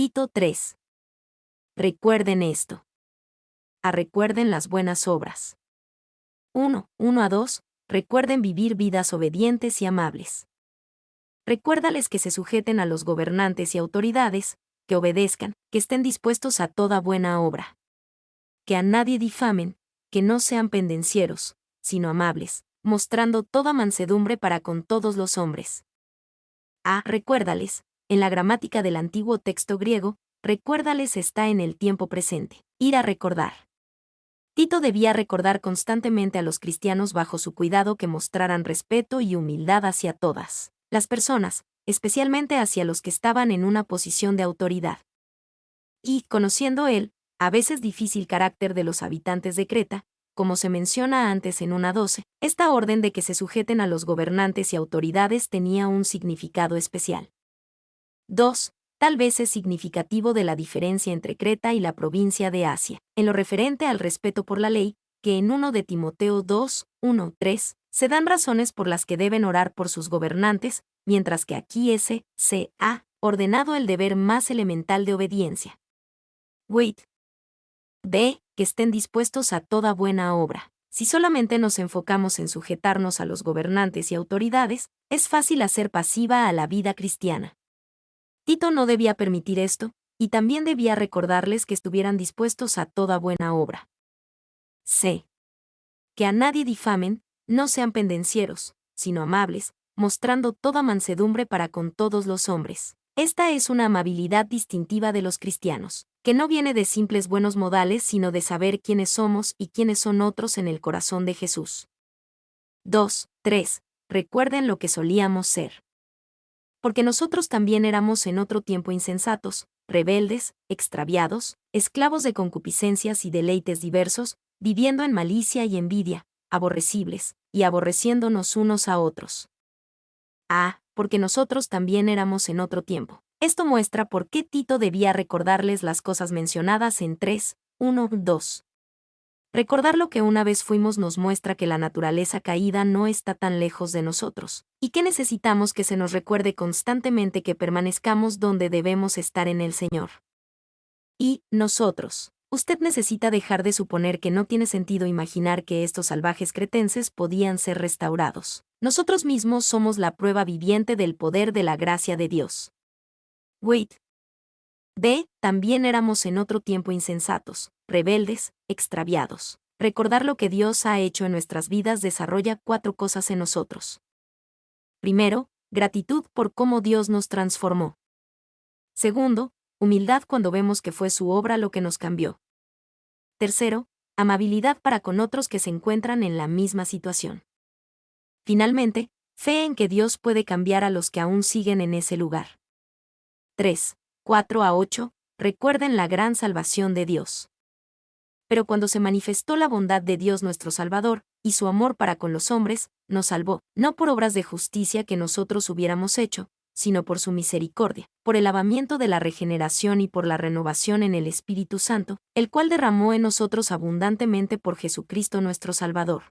Tito 3. Recuerden esto. Recuerden las buenas obras. 1:1-2. Recuerden vivir vidas obedientes y amables. Recuérdales que se sujeten a los gobernantes y autoridades, que obedezcan, que estén dispuestos a toda buena obra. Que a nadie difamen, que no sean pendencieros, sino amables, mostrando toda mansedumbre para con todos los hombres. Recuérdales, en la gramática del antiguo texto griego, recuérdales está en el tiempo presente, ir a recordar. Tito debía recordar constantemente a los cristianos bajo su cuidado que mostraran respeto y humildad hacia todas las personas, especialmente hacia los que estaban en una posición de autoridad. Y, conociendo él, a veces difícil carácter de los habitantes de Creta, como se menciona antes en 1:12, esta orden de que se sujeten a los gobernantes y autoridades tenía un significado especial. 2. Tal vez es significativo de la diferencia entre Creta y la provincia de Asia, en lo referente al respeto por la ley, que en 1 de Timoteo 2:1-3, se dan razones por las que deben orar por sus gobernantes, mientras que aquí se ha ordenado el deber más elemental de obediencia. B. Que estén dispuestos a toda buena obra. Si solamente nos enfocamos en sujetarnos a los gobernantes y autoridades, es fácil hacer pasiva a la vida cristiana. Tito no debía permitir esto, y también debía recordarles que estuvieran dispuestos a toda buena obra. C. Que a nadie difamen, no sean pendencieros, sino amables, mostrando toda mansedumbre para con todos los hombres. Esta es una amabilidad distintiva de los cristianos, que no viene de simples buenos modales sino de saber quiénes somos y quiénes son otros en el corazón de Jesús. 2:3. Recuerden lo que solíamos ser. Porque nosotros también éramos en otro tiempo insensatos, rebeldes, extraviados, esclavos de concupiscencias y deleites diversos, viviendo en malicia y envidia, aborrecibles, y aborreciéndonos unos a otros. Porque nosotros también éramos en otro tiempo. Esto muestra por qué Tito debía recordarles las cosas mencionadas en 3:1-2. Recordar lo que una vez fuimos nos muestra que la naturaleza caída no está tan lejos de nosotros, y que necesitamos que se nos recuerde constantemente que permanezcamos donde debemos estar en el Señor. Y nosotros. Usted necesita dejar de suponer que no tiene sentido imaginar que estos salvajes cretenses podían ser restaurados. Nosotros mismos somos la prueba viviente del poder de la gracia de Dios. B. También éramos en otro tiempo insensatos, rebeldes, extraviados. Recordar lo que Dios ha hecho en nuestras vidas desarrolla 4 cosas en nosotros. Primero, gratitud por cómo Dios nos transformó. Segundo, humildad cuando vemos que fue su obra lo que nos cambió. Tercero, amabilidad para con otros que se encuentran en la misma situación. Finalmente, fe en que Dios puede cambiar a los que aún siguen en ese lugar. 3:4-8. Recuerden la gran salvación de Dios. Pero cuando se manifestó la bondad de Dios nuestro Salvador, y su amor para con los hombres, nos salvó, no por obras de justicia que nosotros hubiéramos hecho, sino por su misericordia, por el lavamiento de la regeneración y por la renovación en el Espíritu Santo, el cual derramó en nosotros abundantemente por Jesucristo nuestro Salvador.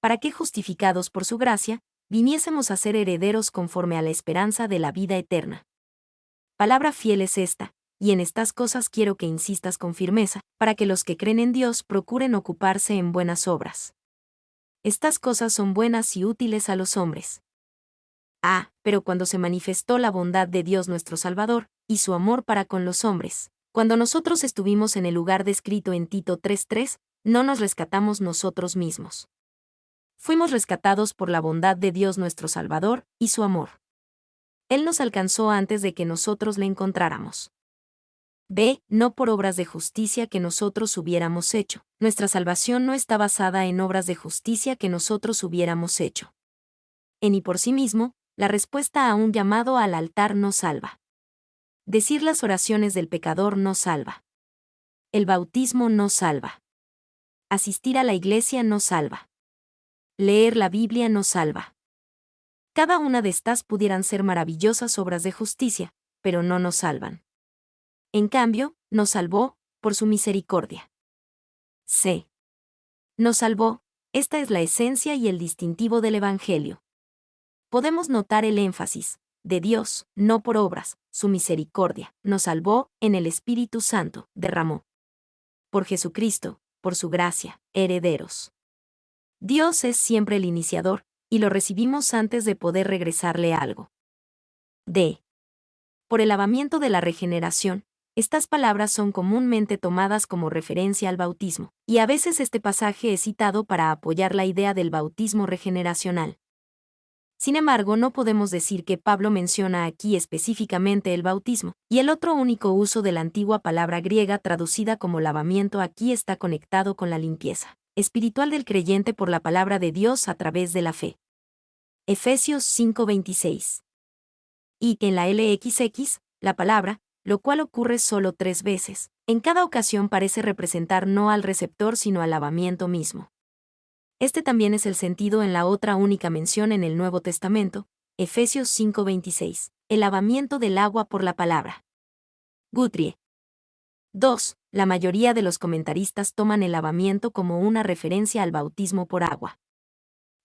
Para que, justificados por su gracia, viniésemos a ser herederos conforme a la esperanza de la vida eterna. Palabra fiel es esta, y en estas cosas quiero que insistas con firmeza, para que los que creen en Dios procuren ocuparse en buenas obras. Estas cosas son buenas y útiles a los hombres. Pero cuando se manifestó la bondad de Dios nuestro Salvador, y su amor para con los hombres, cuando nosotros estuvimos en el lugar descrito en Tito 3:3, no nos rescatamos nosotros mismos. Fuimos rescatados por la bondad de Dios nuestro Salvador, y su amor. Él nos alcanzó antes de que nosotros le encontráramos. B. No por obras de justicia que nosotros hubiéramos hecho. Nuestra salvación no está basada en obras de justicia que nosotros hubiéramos hecho. En y por sí mismo, la respuesta a un llamado al altar no salva. Decir las oraciones del pecador no salva. El bautismo no salva. Asistir a la iglesia no salva. Leer la Biblia no salva. Cada una de estas pudieran ser maravillosas obras de justicia, pero no nos salvan. En cambio, nos salvó, por su misericordia. C. Nos salvó, esta es la esencia y el distintivo del Evangelio. Podemos notar el énfasis, de Dios, no por obras, su misericordia, nos salvó, en el Espíritu Santo, derramó. Por Jesucristo, por su gracia, herederos. Dios es siempre el iniciador, y lo recibimos antes de poder regresarle algo. D. Por el lavamiento de la regeneración, estas palabras son comúnmente tomadas como referencia al bautismo, y a veces este pasaje es citado para apoyar la idea del bautismo regeneracional. Sin embargo, no podemos decir que Pablo menciona aquí específicamente el bautismo, y el otro único uso de la antigua palabra griega traducida como lavamiento aquí está conectado con la limpieza espiritual del creyente por la palabra de Dios a través de la fe. Efesios 5:26. Y en la LXX, la palabra, lo cual ocurre solo 3 veces, en cada ocasión parece representar no al receptor sino al lavamiento mismo. Este también es el sentido en la otra única mención en el Nuevo Testamento, Efesios 5:26, el lavamiento del agua por la palabra. Guthrie. 2. La mayoría de los comentaristas toman el lavamiento como una referencia al bautismo por agua.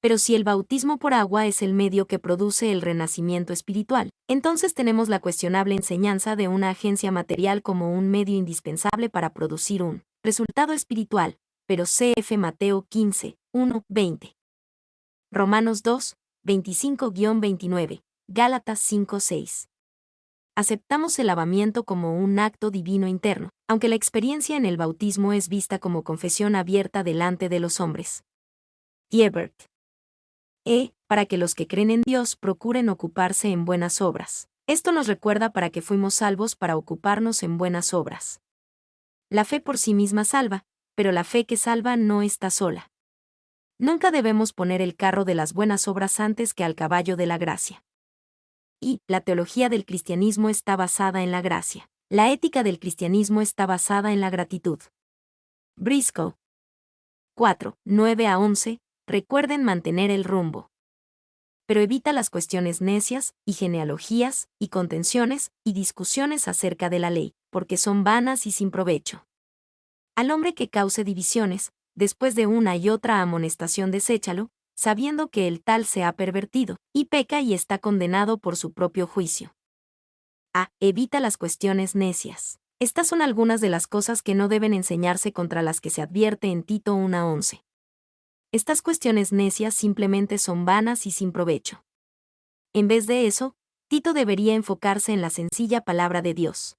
Pero si el bautismo por agua es el medio que produce el renacimiento espiritual, entonces tenemos la cuestionable enseñanza de una agencia material como un medio indispensable para producir un resultado espiritual, pero cf. Mateo 15, 1, 20. Romanos 2, 25-29, Gálatas 5, 6. Aceptamos el lavamiento como un acto divino interno, aunque la experiencia en el bautismo es vista como confesión abierta delante de los hombres. Hiebert. Para que los que creen en Dios procuren ocuparse en buenas obras. Esto nos recuerda para que fuimos salvos para ocuparnos en buenas obras. La fe por sí misma salva, pero la fe que salva no está sola. Nunca debemos poner el carro de las buenas obras antes que al caballo de la gracia. Y la teología del cristianismo está basada en la gracia. La ética del cristianismo está basada en la gratitud. Briscoe. 4, 9-11. Recuerden mantener el rumbo. Pero evita las cuestiones necias, y genealogías, y contenciones, y discusiones acerca de la ley, porque son vanas y sin provecho. Al hombre que cause divisiones, después de una y otra amonestación deséchalo, sabiendo que el tal se ha pervertido, y peca y está condenado por su propio juicio. Evita las cuestiones necias. Estas son algunas de las cosas que no deben enseñarse contra las que se advierte en Tito 1:11. Estas cuestiones necias simplemente son vanas y sin provecho. En vez de eso, Tito debería enfocarse en la sencilla palabra de Dios.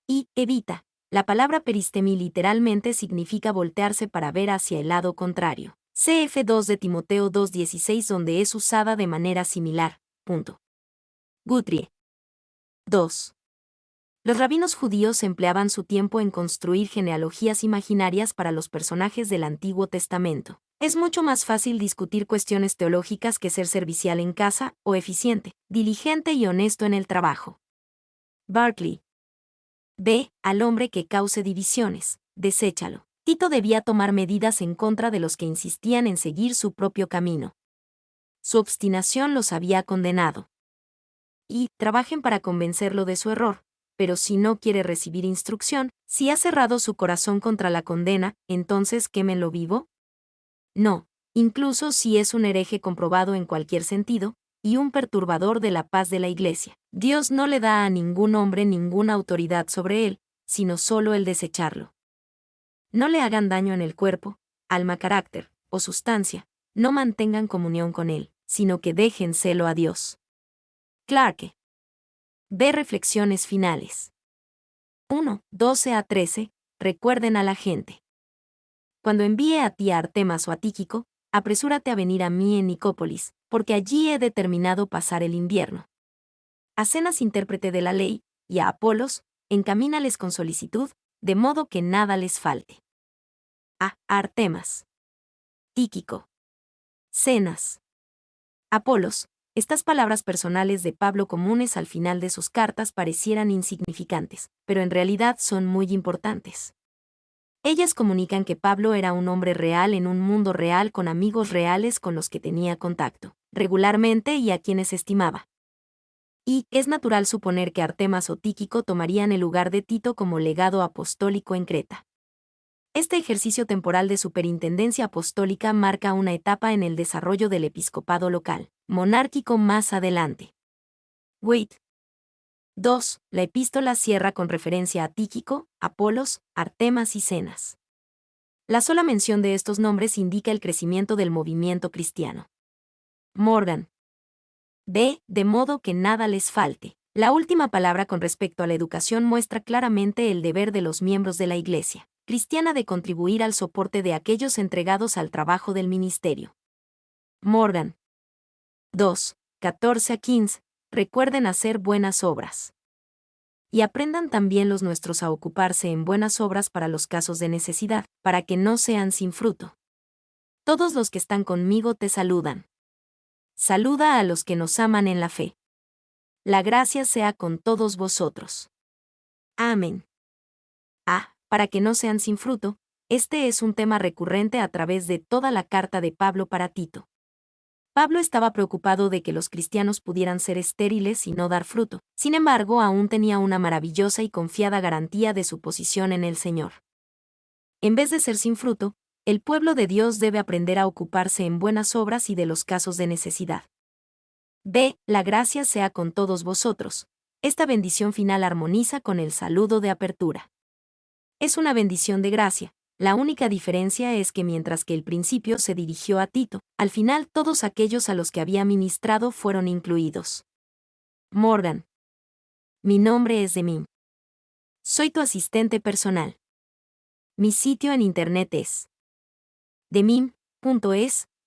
Y evita. La palabra peristemi literalmente significa voltearse para ver hacia el lado contrario. Cf. 2 de Timoteo 2:16 donde es usada de manera similar. Guthrie. 2. Los rabinos judíos empleaban su tiempo en construir genealogías imaginarias para los personajes del Antiguo Testamento. Es mucho más fácil discutir cuestiones teológicas que ser servicial en casa, o eficiente, diligente y honesto en el trabajo. Barclay. Al hombre que cause divisiones, deséchalo. Tito debía tomar medidas en contra de los que insistían en seguir su propio camino. Su obstinación los había condenado. Y trabajen para convencerlo de su error, pero si no quiere recibir instrucción, si ha cerrado su corazón contra la condena, entonces quémenlo vivo. No, incluso si es un hereje comprobado en cualquier sentido, y un perturbador de la paz de la Iglesia. Dios no le da a ningún hombre ninguna autoridad sobre él, sino solo el desecharlo. No le hagan daño en el cuerpo, alma, carácter, o sustancia, no mantengan comunión con él, sino que déjenselo a Dios. Clarke. Reflexiones finales. 1, 12-13. Recuerden a la gente. Cuando envíe a ti a Artemas o a Tíquico, apresúrate a venir a mí en Nicópolis, porque allí he determinado pasar el invierno. A Zenas, intérprete de la ley, y a Apolos, encamínales con solicitud, de modo que nada les falte. A Artemas. Tíquico. Zenas. Apolos. Estas palabras personales de Pablo comunes al final de sus cartas parecieran insignificantes, pero en realidad son muy importantes. Ellas comunican que Pablo era un hombre real en un mundo real con amigos reales con los que tenía contacto, regularmente y a quienes estimaba. Y es natural suponer que Artemas o Tíquico tomarían el lugar de Tito como legado apostólico en Creta. Este ejercicio temporal de superintendencia apostólica marca una etapa en el desarrollo del episcopado local, monárquico más adelante. Wait. 2. La epístola cierra con referencia a Tíquico, Apolos, Artemas y Zenas. La sola mención de estos nombres indica el crecimiento del movimiento cristiano. Morgan. B. De modo que nada les falte. La última palabra con respecto a la educación muestra claramente el deber de los miembros de la Iglesia cristiana de contribuir al soporte de aquellos entregados al trabajo del ministerio. Morgan. 2. 14 a 15. Recuerden hacer buenas obras. Y aprendan también los nuestros a ocuparse en buenas obras para los casos de necesidad, para que no sean sin fruto. Todos los que están conmigo te saludan. Saluda a los que nos aman en la fe. La gracia sea con todos vosotros. Amén. Para que no sean sin fruto, este es un tema recurrente a través de toda la carta de Pablo para Tito. Pablo estaba preocupado de que los cristianos pudieran ser estériles y no dar fruto. Sin embargo, aún tenía una maravillosa y confiada garantía de su posición en el Señor. En vez de ser sin fruto, el pueblo de Dios debe aprender a ocuparse en buenas obras y de los casos de necesidad. B. La gracia sea con todos vosotros. Esta bendición final armoniza con el saludo de apertura. Es una bendición de gracia. La única diferencia es que mientras que el principio se dirigió a Tito, al final todos aquellos a los que había ministrado fueron incluidos. Morgan. Mi nombre es Demim. Soy tu asistente personal. Mi sitio en internet es demim.es.tl.